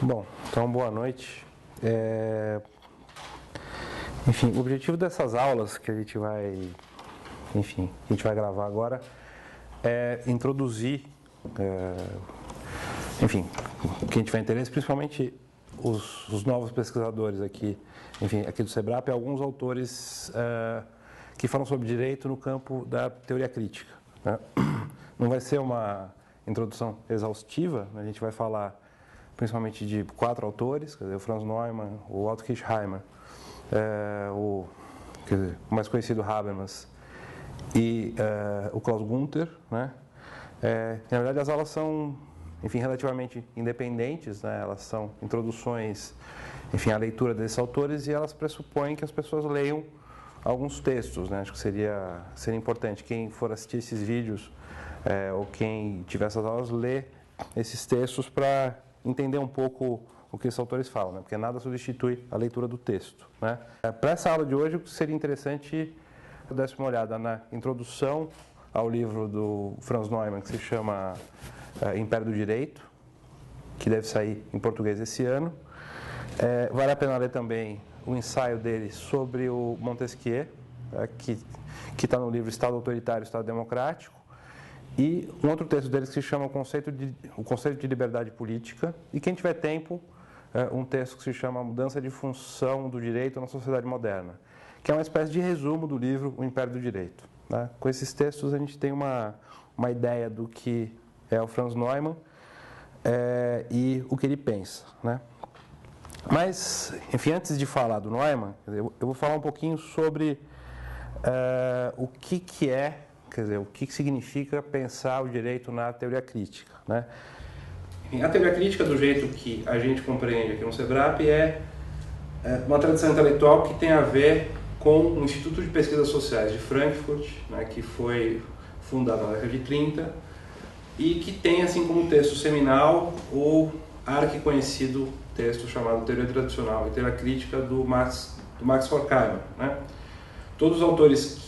Bom, então boa noite. Enfim, o objetivo dessas aulas que a gente vai gravar agora é introduzir, o que a gente vai interesse, principalmente os novos pesquisadores aqui do SEBRAP, alguns autores que falam sobre direito no campo da teoria crítica, né? Não vai ser uma introdução exaustiva, né? A gente vai falar principalmente de 4 autores, quer dizer, o Franz Neumann, o Otto Kirchheimer, o mais conhecido Habermas e o Klaus Gunther, né? Na verdade, as aulas são, relativamente independentes, né? Elas são introduções, à leitura desses autores, e elas pressupõem que as pessoas leiam alguns textos, né? Acho que seria importante quem for assistir esses vídeos ou quem tiver essas aulas ler esses textos para entender um pouco o que esses autores falam, né? Porque nada substitui a leitura do texto, né? Para essa aula de hoje, seria interessante que eu desse uma olhada na introdução ao livro do Franz Neumann, que se chama Império do Direito, que deve sair em português esse ano. Vale a pena ler também o ensaio dele sobre o Montesquieu, que está no livro Estado Autoritário e Estado Democrático, e um outro texto deles que se chama o Conceito de Liberdade Política, e quem tiver tempo, um texto que se chama Mudança de Função do Direito na Sociedade Moderna, que é uma espécie de resumo do livro O Império do Direito, né? Com esses textos a gente tem uma ideia do que é o Franz Neumann e o que ele pensa, né? Mas, antes de falar do Neumann, eu vou falar um pouquinho sobre o que é, o que significa pensar o direito na teoria crítica, né? A teoria crítica, do jeito que a gente compreende aqui no SEBRAP, é uma tradição intelectual que tem a ver com o Instituto de Pesquisas Sociais de Frankfurt, né, que foi fundado na década de 30 e que tem assim como texto seminal o arquiconhecido texto chamado Teoria Tradicional e Teoria Crítica do Max Horkheimer, né? Todos os autores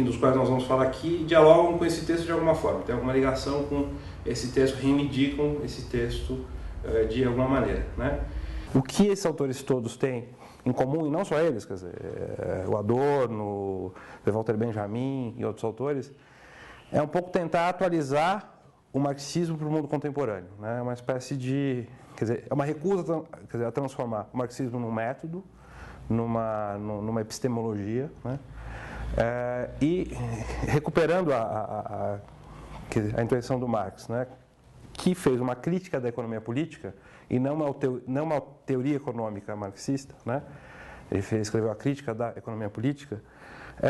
dos quais nós vamos falar aqui, dialogam com esse texto de alguma forma, tem alguma ligação com esse texto, reivindicam esse texto de alguma maneira, né? O que esses autores todos têm em comum, e não só eles, quer dizer, o Adorno, o Walter Benjamin e outros autores, é um pouco tentar atualizar o marxismo para o mundo contemporâneo, né? Uma espécie de, é uma recusa a transformar o marxismo num método, numa epistemologia, né? E recuperando a intuição do Marx, né, que fez uma crítica da economia política e não uma teoria econômica marxista, né? Ele escreveu a crítica da economia política.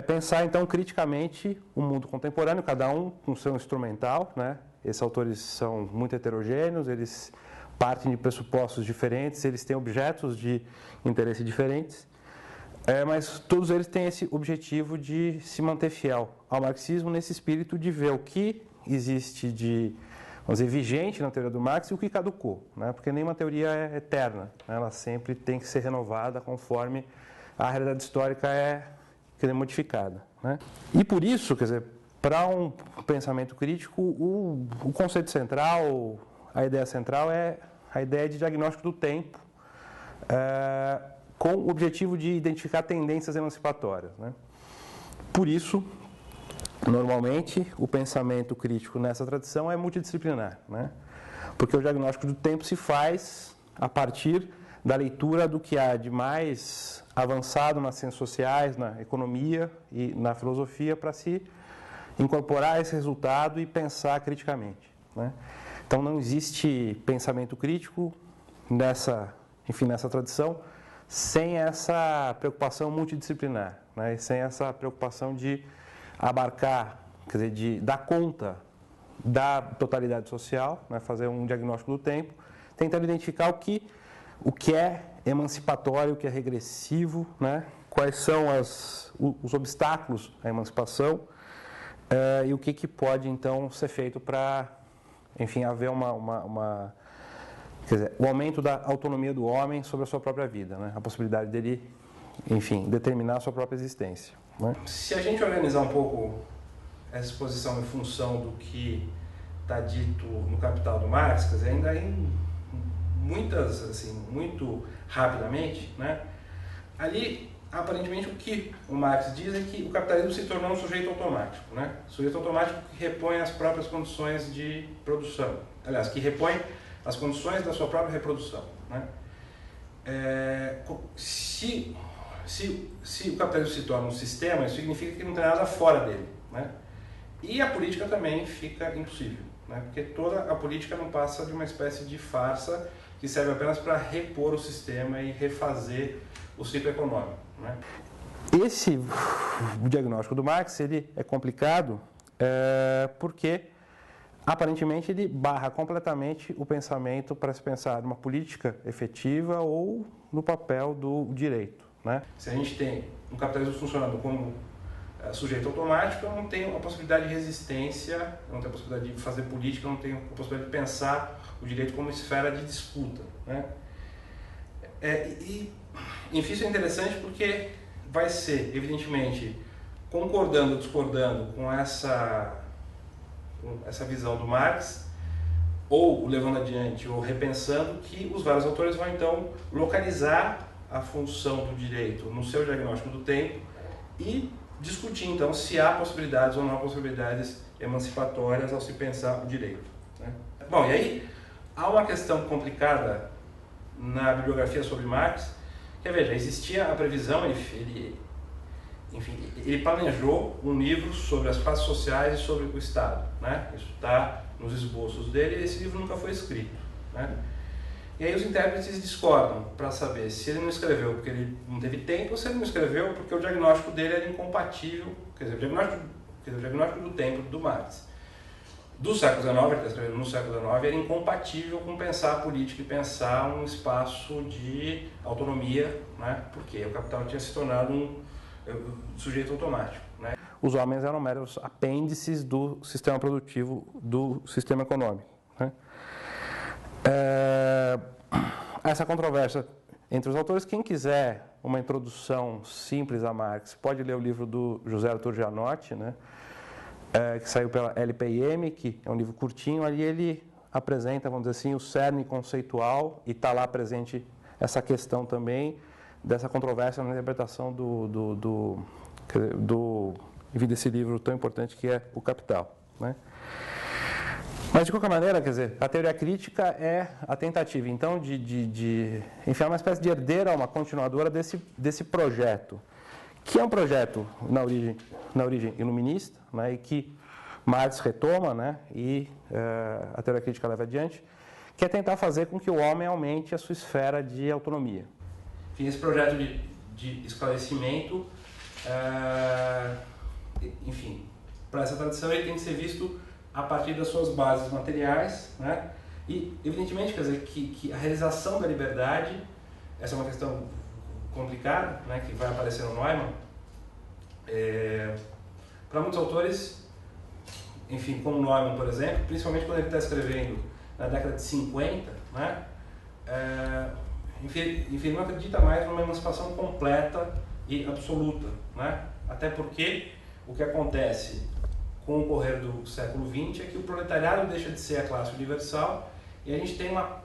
Pensar então criticamente o mundo contemporâneo, cada um com seu instrumental, né? Esses autores são muito heterogêneos, eles partem de pressupostos diferentes, eles têm objetos de interesse diferentes. Mas todos eles têm esse objetivo de se manter fiel ao marxismo nesse espírito de ver o que existe de, vamos dizer, vigente na teoria do Marx e o que caducou, né? Porque nenhuma teoria é eterna, né? Ela sempre tem que ser renovada conforme a realidade histórica é modificada, né? E por isso, para um pensamento crítico, o conceito central, a ideia central é a ideia de diagnóstico do tempo, com o objetivo de identificar tendências emancipatórias, né? Por isso, normalmente, o pensamento crítico nessa tradição é multidisciplinar, né? Porque o diagnóstico do tempo se faz a partir da leitura do que há de mais avançado nas ciências sociais, na economia e na filosofia, para se incorporar esse resultado e pensar criticamente, né? Então, não existe pensamento crítico nessa tradição sem essa preocupação multidisciplinar, né? E sem essa preocupação de abarcar, de dar conta da totalidade social, né? Fazer um diagnóstico do tempo, tentando identificar o que é emancipatório, o que é regressivo, né? Quais são os obstáculos à emancipação e o que pode, então, ser feito para, haver o aumento da autonomia do homem sobre a sua própria vida, né? A possibilidade dele, determinar a sua própria existência, né? Se a gente organizar um pouco essa exposição em função do que está dito no Capital do Marx, quer dizer, ainda em muitas, assim, muito rapidamente, né? Ali, aparentemente, o que o Marx diz é que o capitalismo se tornou um sujeito automático, né? Sujeito automático que repõe as próprias condições de produção, aliás, que repõe as condições da sua própria reprodução, né? Se o capitalismo se torna um sistema, isso significa que não tem nada fora dele, né? E a política também fica impossível, né? Porque toda a política não passa de uma espécie de farsa que serve apenas para repor o sistema e refazer o ciclo econômico, né? Esse o diagnóstico do Marx ele é complicado porque aparentemente ele barra completamente o pensamento para se pensar numa política efetiva ou no papel do direito, né? Se a gente tem um capitalismo funcionando como sujeito automático, eu não tenho a possibilidade de resistência, eu não tenho a possibilidade de fazer política, eu não tenho a possibilidade de pensar o direito como esfera de disputa, né? Enfim, isso é interessante porque vai ser, evidentemente, concordando ou discordando com essa visão do Marx, ou levando adiante, ou repensando, que os vários autores vão então localizar a função do direito no seu diagnóstico do tempo e discutir então se há possibilidades ou não há possibilidades emancipatórias ao se pensar o direito, né? Bom, e aí há uma questão complicada na bibliografia sobre Marx, que veja, existia a previsão, ele planejou um livro sobre as classes sociais e sobre o Estado, né? Isso está nos esboços dele e esse livro nunca foi escrito, né? E aí os intérpretes discordam para saber se ele não escreveu porque ele não teve tempo ou se ele não escreveu porque o diagnóstico dele era incompatível, quer dizer, o diagnóstico do tempo do Marx do século XIX, ele está escrevendo no século XIX, era incompatível com pensar a política e pensar um espaço de autonomia, né? Porque o capital tinha se tornado um sujeito automático, né? Os homens eram meros apêndices do sistema produtivo, do sistema econômico, né? Essa controvérsia entre os autores, quem quiser uma introdução simples a Marx, pode ler o livro do José Arthur Gianotti, né? Que saiu pela LPM, que é um livro curtinho. Ali ele apresenta, vamos dizer assim, o cerne conceitual e está lá presente essa questão também dessa controvérsia na interpretação enfim, desse livro tão importante que é O Capital, né? Mas, de qualquer maneira, quer dizer, a teoria crítica é a tentativa, então, de enfiar uma espécie de herdeira, uma continuadora desse projeto, que é um projeto na origem iluminista, né, e que Marx retoma, né, e a teoria crítica leva adiante, que é tentar fazer com que o homem aumente a sua esfera de autonomia. Enfim, esse projeto de esclarecimento, enfim, para essa tradição ele tem que ser visto a partir das suas bases materiais, né, e, evidentemente, quer dizer, que a realização da liberdade, essa é uma questão complicada, né, que vai aparecer no Neumann. Para muitos autores, enfim, como Neumann, por exemplo, principalmente quando ele está escrevendo na década de 50, né, enfim, não acredita mais numa emancipação completa e absoluta, né, até porque o que acontece com o correr do século XX é que o proletariado deixa de ser a classe universal e a gente tem uma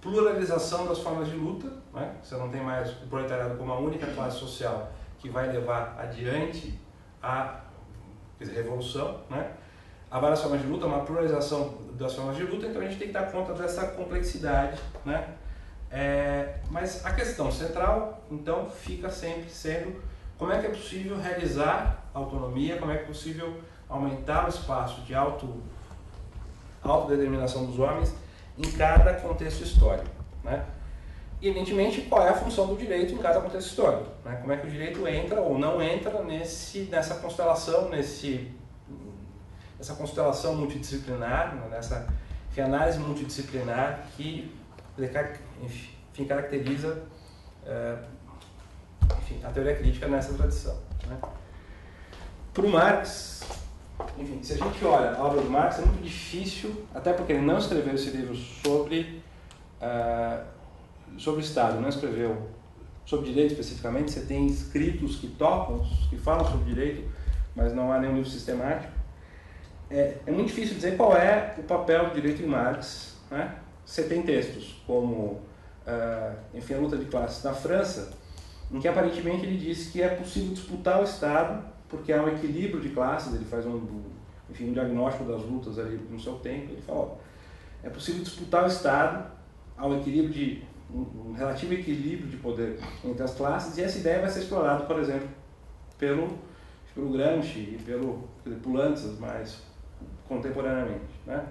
pluralização das formas de luta, né? Você não tem mais o proletariado como a única classe social que vai levar adiante a revolução, né? Há várias formas de luta, uma pluralização das formas de luta, então a gente tem que dar conta dessa complexidade, né? Mas a questão central, então, fica sempre sendo como é que é possível realizar autonomia, como é que é possível aumentar o espaço de autodeterminação dos homens em cada contexto histórico, né? E, evidentemente, qual é a função do direito em cada contexto histórico, né? Como é que o direito entra ou não entra nessa constelação, nessa constelação multidisciplinar, né? Nessa análise multidisciplinar que, enfim, caracteriza a teoria crítica nessa tradição, né? Para o Marx, enfim, se a gente olha a obra do Marx, é muito difícil, até porque ele não escreveu esse livro sobre o Estado, não escreveu sobre direito especificamente. Você tem escritos que tocam, que falam sobre direito, mas não há nenhum livro sistemático. é muito difícil dizer qual é o papel do direito em Marx, né? Você tem textos como, enfim, a luta de classes na França, em que aparentemente ele diz que é possível disputar o Estado, porque há um equilíbrio de classes, ele faz um diagnóstico das lutas ali no seu tempo, ele fala, ó, é possível disputar o Estado, há um relativo equilíbrio de poder entre as classes, e essa ideia vai ser explorada, por exemplo, pelo Gramsci e por Lanzas mais contemporaneamente, né?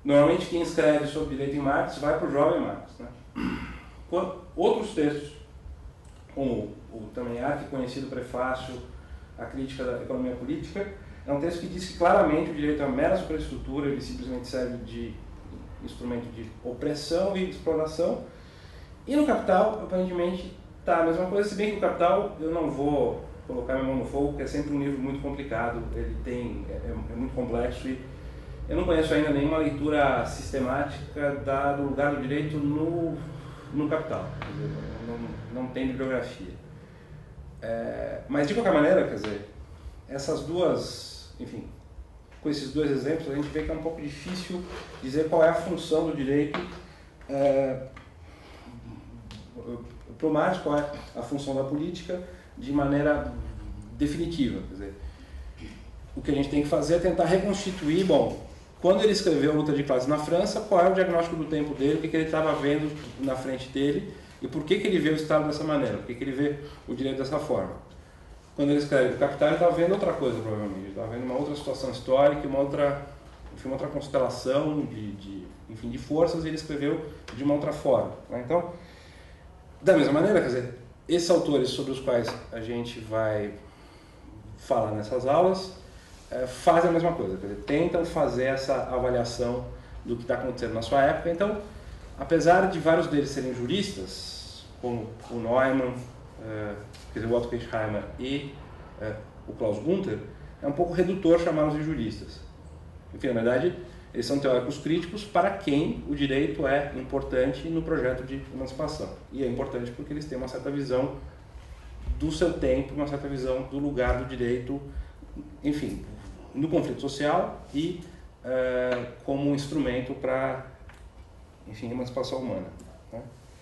Normalmente quem escreve sobre direito em Marx vai para o jovem Marx, né? Outros textos, como o também arquiconhecido prefácio à crítica da economia política, é um texto que diz que claramente o direito é uma mera superestrutura, ele simplesmente serve de instrumento de opressão e exploração. E no Capital, aparentemente, está a mesma coisa, se bem que o Capital eu não vou colocar minha mão no fogo, porque é sempre um livro muito complicado, ele é muito complexo e eu não conheço ainda nenhuma leitura sistemática do lugar do direito no Capital, quer dizer, não tem bibliografia. Mas de qualquer maneira, quer dizer, essas duas, enfim, com esses dois exemplos a gente vê que é um pouco difícil dizer qual é a função do direito para o Marx, qual é a função da política de maneira definitiva. Quer dizer, o que a gente tem que fazer é tentar reconstituir, bom, quando ele escreveu Luta de Classes na França, qual é o diagnóstico do tempo dele, o que ele estava vendo na frente dele e por que ele vê o Estado dessa maneira, por que ele vê o direito dessa forma. Quando ele escreve o Capital, ele estava vendo outra coisa, provavelmente. Ele estava vendo uma outra situação histórica, uma outra constelação de forças, e ele escreveu de uma outra forma, né? Então, da mesma maneira, quer dizer, esses autores sobre os quais a gente vai falar nessas aulas fazem a mesma coisa, quer dizer, tentam fazer essa avaliação do que está acontecendo na sua época. Então, apesar de vários deles serem juristas, como o Neumann, quer dizer, o Otto Kirchheimer e o Klaus Gunther, é um pouco redutor chamá-los de juristas. Enfim, na verdade, eles são teóricos críticos para quem o direito é importante no projeto de emancipação. E é importante porque eles têm uma certa visão do seu tempo, uma certa visão do lugar do direito, enfim, no conflito social e como um instrumento para, enfim, emancipação humana.